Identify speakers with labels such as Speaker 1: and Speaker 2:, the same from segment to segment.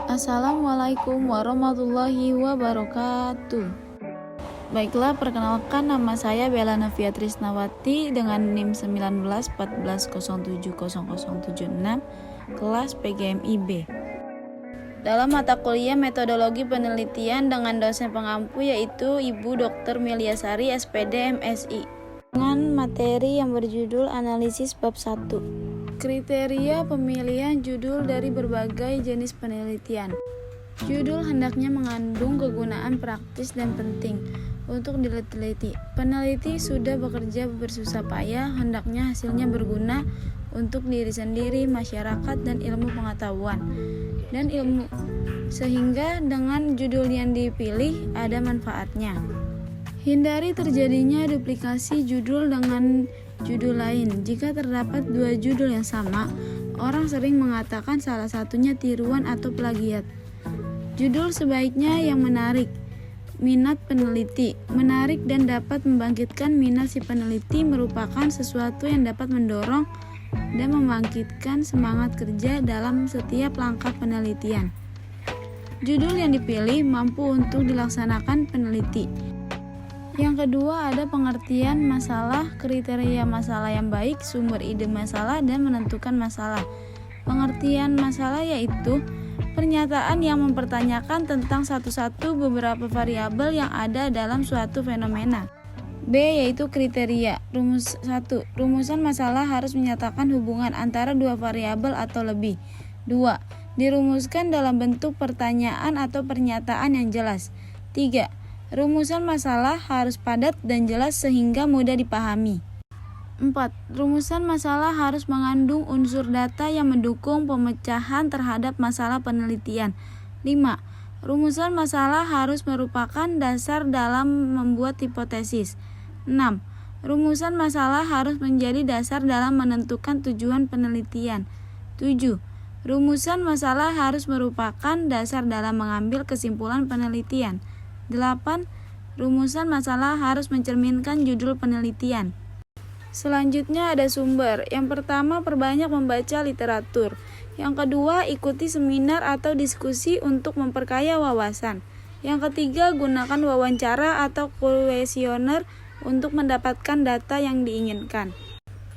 Speaker 1: Assalamualaikum warahmatullahi wabarakatuh. Baiklah, perkenalkan nama saya Bella Novia Trisnawati dengan NIM 1914070076 kelas PGMIB. Dalam mata kuliah metodologi penelitian dengan dosen pengampu yaitu Ibu Dr. Miliasari SPD MSI dengan materi yang berjudul analisis bab 1. Kriteria pemilihan judul dari berbagai jenis penelitian. Judul hendaknya mengandung kegunaan praktis dan penting untuk diteliti. Peneliti sudah bekerja bersusah payah, hendaknya hasilnya berguna untuk diri sendiri, masyarakat, dan ilmu pengetahuan dan ilmu, sehingga dengan judul yang dipilih ada manfaatnya. Hindari terjadinya duplikasi judul dengan judul lain. Jika terdapat dua judul yang sama, orang sering mengatakan salah satunya tiruan atau plagiat. Judul sebaiknya yang menarik minat peneliti. Menarik dan dapat membangkitkan minat si peneliti merupakan sesuatu yang dapat mendorong dan membangkitkan semangat kerja dalam setiap langkah penelitian. Judul yang dipilih mampu untuk dilaksanakan peneliti. Yang kedua ada pengertian masalah, kriteria masalah yang baik, sumber ide masalah, dan menentukan masalah. Pengertian masalah yaitu pernyataan yang mempertanyakan tentang satu-satu beberapa variabel yang ada dalam suatu fenomena. B yaitu kriteria. Rumus 1. Rumusan masalah harus menyatakan hubungan antara dua variabel atau lebih. 2. Dirumuskan dalam bentuk pertanyaan atau pernyataan yang jelas. 3. Rumusan masalah harus padat dan jelas sehingga mudah dipahami. 4. Rumusan masalah harus mengandung unsur data yang mendukung pemecahan terhadap masalah penelitian. 5. Rumusan masalah harus merupakan dasar dalam membuat hipotesis. 6. Rumusan masalah harus menjadi dasar dalam menentukan tujuan penelitian. 7. Rumusan masalah harus merupakan dasar dalam mengambil kesimpulan penelitian. 8. Rumusan masalah harus mencerminkan judul penelitian. Selanjutnya ada sumber. Yang pertama, perbanyak membaca literatur. Yang kedua, ikuti seminar atau diskusi untuk memperkaya wawasan. Yang ketiga, gunakan wawancara atau kuesioner untuk mendapatkan data yang diinginkan.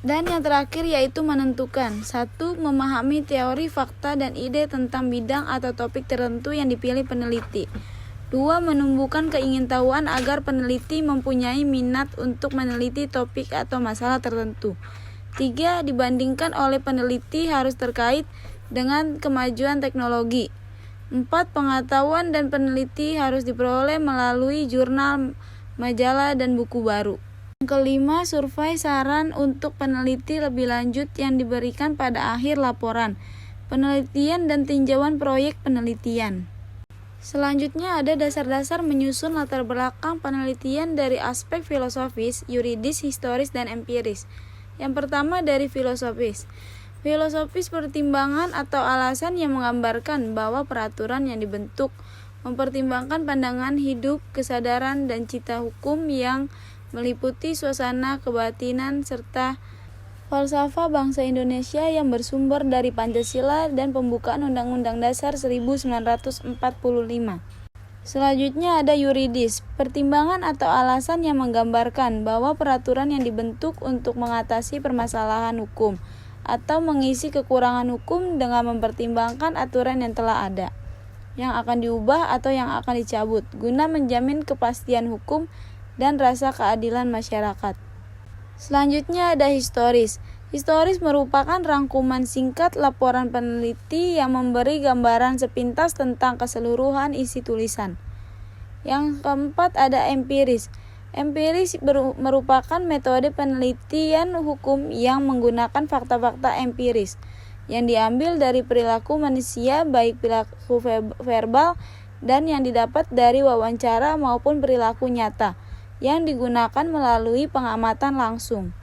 Speaker 1: Dan yang terakhir yaitu menentukan. 1. Memahami teori, fakta, dan ide tentang bidang atau topik tertentu yang dipilih peneliti. 2. Menumbuhkan keingintahuan agar peneliti mempunyai minat untuk meneliti topik atau masalah tertentu. 3. Dibandingkan oleh peneliti harus terkait dengan kemajuan teknologi. 4. Pengetahuan dan peneliti harus diperoleh melalui jurnal, majalah, dan buku baru. Yang kelima, survei saran untuk peneliti lebih lanjut yang diberikan pada akhir laporan penelitian dan tinjauan proyek penelitian. Selanjutnya ada dasar-dasar menyusun latar belakang penelitian dari aspek filosofis, yuridis, historis, dan empiris. Yang pertama dari filosofis. Filosofis pertimbangan atau alasan yang menggambarkan bahwa peraturan yang dibentuk mempertimbangkan pandangan hidup, kesadaran, dan cita hukum yang meliputi suasana kebatinan serta falsafah bangsa Indonesia yang bersumber dari Pancasila dan pembukaan Undang-Undang Dasar 1945. Selanjutnya ada yuridis, pertimbangan atau alasan yang menggambarkan bahwa peraturan yang dibentuk untuk mengatasi permasalahan hukum atau mengisi kekurangan hukum dengan mempertimbangkan aturan yang telah ada, yang akan diubah atau yang akan dicabut, guna menjamin kepastian hukum dan rasa keadilan masyarakat. Selanjutnya ada historis. Historis merupakan rangkuman singkat laporan peneliti yang memberi gambaran sepintas tentang keseluruhan isi tulisan. Yang keempat ada empiris. Empiris merupakan metode penelitian hukum yang menggunakan fakta-fakta empiris yang diambil dari perilaku manusia, baik perilaku verbal dan yang didapat dari wawancara maupun perilaku nyata yang digunakan melalui pengamatan langsung.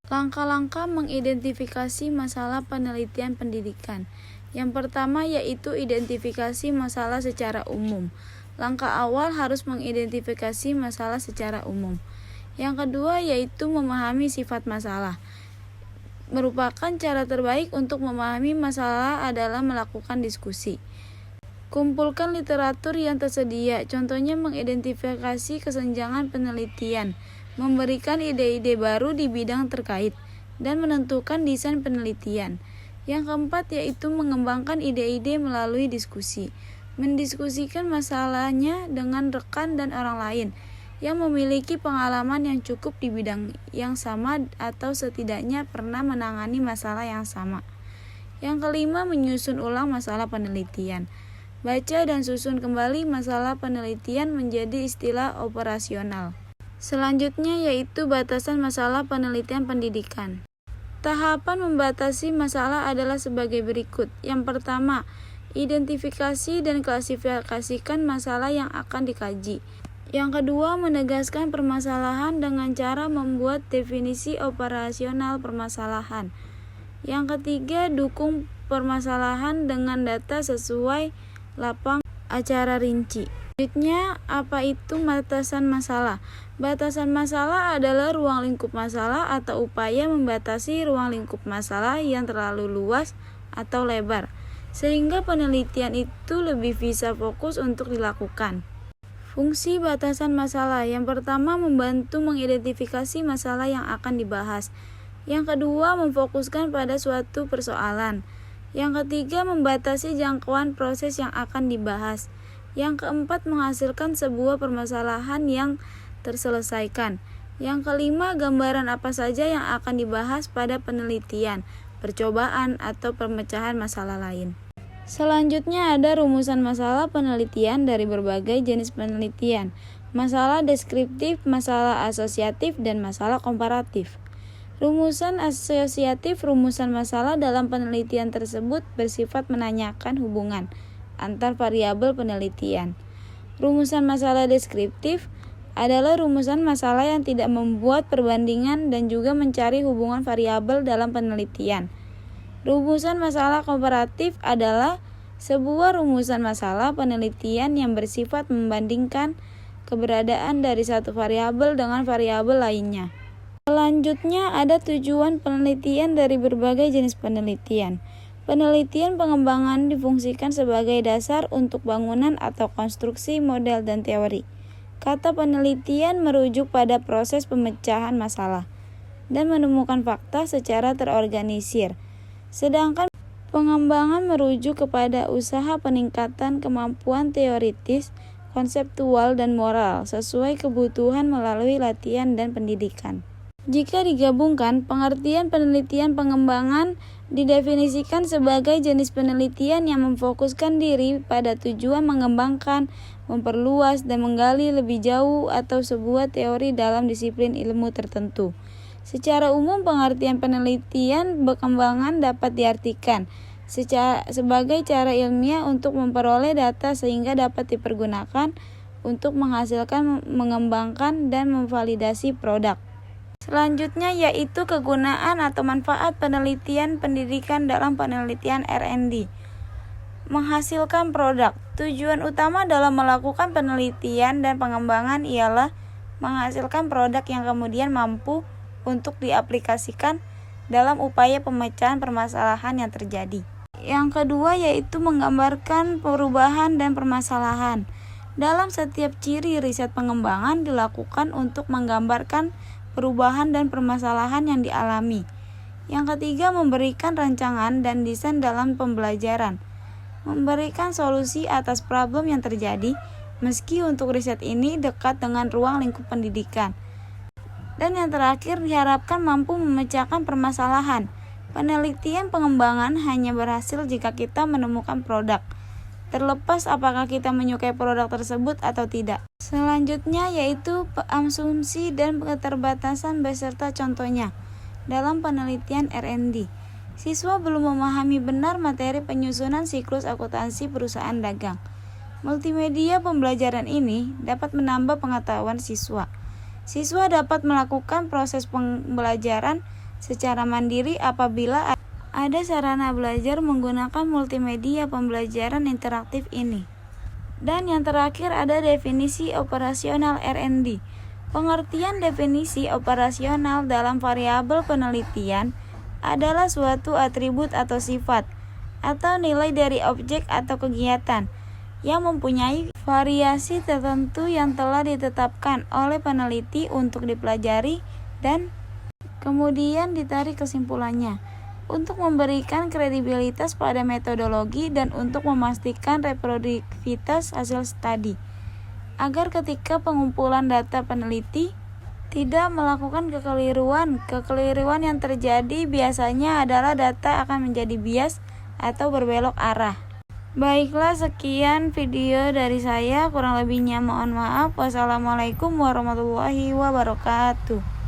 Speaker 1: Langkah-langkah mengidentifikasi masalah penelitian pendidikan. Yang pertama yaitu identifikasi masalah secara umum. Langkah awal harus mengidentifikasi masalah secara umum. Yang kedua yaitu memahami sifat masalah. Merupakan cara terbaik untuk memahami masalah adalah melakukan diskusi. Kumpulkan literatur yang tersedia, contohnya mengidentifikasi kesenjangan penelitian, memberikan ide-ide baru di bidang terkait, dan menentukan desain penelitian. Yang keempat yaitu mengembangkan ide-ide melalui diskusi. Mendiskusikan masalahnya dengan rekan dan orang lain yang memiliki pengalaman yang cukup di bidang yang sama atau setidaknya pernah menangani masalah yang sama. Yang kelima, menyusun ulang masalah penelitian. Baca dan susun kembali masalah penelitian menjadi istilah operasional. Selanjutnya yaitu batasan masalah penelitian pendidikan. Tahapan membatasi masalah adalah sebagai berikut. Yang pertama, identifikasi dan klasifikasikan masalah yang akan dikaji. Yang kedua, menegaskan permasalahan dengan cara membuat definisi operasional permasalahan. Yang ketiga, dukung permasalahan dengan data sesuai lapang acara rinci. Selanjutnya, apa itu batasan masalah? Batasan masalah adalah ruang lingkup masalah atau upaya membatasi ruang lingkup masalah yang terlalu luas atau lebar, sehingga penelitian itu lebih bisa fokus untuk dilakukan. Fungsi batasan masalah. Yang pertama, membantu mengidentifikasi masalah yang akan dibahas. Yang kedua, memfokuskan pada suatu persoalan. Yang ketiga, membatasi jangkauan proses yang akan dibahas. Yang keempat, menghasilkan sebuah permasalahan yang terselesaikan. Yang kelima, gambaran apa saja yang akan dibahas pada penelitian, percobaan, atau pemecahan masalah lain. Selanjutnya ada rumusan masalah penelitian dari berbagai jenis penelitian, masalah deskriptif, masalah asosiatif, dan masalah komparatif. Rumusan asosiatif, rumusan masalah dalam penelitian tersebut bersifat menanyakan hubungan antar variabel penelitian. Rumusan masalah deskriptif adalah rumusan masalah yang tidak membuat perbandingan dan juga mencari hubungan variabel dalam penelitian. Rumusan masalah komparatif adalah sebuah rumusan masalah penelitian yang bersifat membandingkan keberadaan dari satu variabel dengan variabel lainnya. Selanjutnya ada tujuan penelitian dari berbagai jenis penelitian. Penelitian pengembangan difungsikan sebagai dasar untuk bangunan atau konstruksi model dan teori. Kata penelitian merujuk pada proses pemecahan masalah dan menemukan fakta secara terorganisir. Sedangkan pengembangan merujuk kepada usaha peningkatan kemampuan teoritis, konseptual, dan moral sesuai kebutuhan melalui latihan dan pendidikan. Jika digabungkan, pengertian penelitian pengembangan didefinisikan sebagai jenis penelitian yang memfokuskan diri pada tujuan mengembangkan, memperluas, dan menggali lebih jauh atau sebuah teori dalam disiplin ilmu tertentu. Secara umum, pengertian penelitian pengembangan dapat diartikan sebagai cara ilmiah untuk memperoleh data sehingga dapat dipergunakan untuk menghasilkan, mengembangkan, dan memvalidasi produk. Selanjutnya yaitu kegunaan atau manfaat penelitian pendidikan dalam penelitian R&D. Menghasilkan produk. Tujuan utama dalam melakukan penelitian dan pengembangan ialah menghasilkan produk yang kemudian mampu untuk diaplikasikan dalam upaya pemecahan permasalahan yang terjadi. Yang kedua yaitu menggambarkan perubahan dan permasalahan. Dalam setiap ciri riset pengembangan dilakukan untuk menggambarkan perubahan dan permasalahan yang dialami. Yang ketiga, memberikan rancangan dan desain dalam pembelajaran. Memberikan solusi atas problem yang terjadi, meski untuk riset ini dekat dengan ruang lingkup pendidikan. Dan yang terakhir, diharapkan mampu memecahkan permasalahan. Penelitian pengembangan hanya berhasil jika kita menemukan produk, terlepas apakah kita menyukai produk tersebut atau tidak. Selanjutnya yaitu asumsi dan keterbatasan beserta contohnya. Dalam penelitian R&D, siswa belum memahami benar materi penyusunan siklus akuntansi perusahaan dagang. Multimedia pembelajaran ini dapat menambah pengetahuan siswa. Siswa dapat melakukan proses pembelajaran secara mandiri apabila ada sarana belajar menggunakan multimedia pembelajaran interaktif ini. Dan yang terakhir ada definisi operasional R&D. Pengertian definisi operasional dalam variabel penelitian adalah suatu atribut atau sifat atau nilai dari objek atau kegiatan yang mempunyai variasi tertentu yang telah ditetapkan oleh peneliti untuk dipelajari dan kemudian ditarik kesimpulannya. Untuk memberikan kredibilitas pada metodologi dan untuk memastikan reproduktivitas hasil studi, agar ketika pengumpulan data peneliti tidak melakukan kekeliruan. Kekeliruan yang terjadi biasanya adalah data akan menjadi bias atau berbelok arah. Baiklah, sekian video dari saya, kurang lebihnya mohon maaf. Wassalamualaikum warahmatullahi wabarakatuh.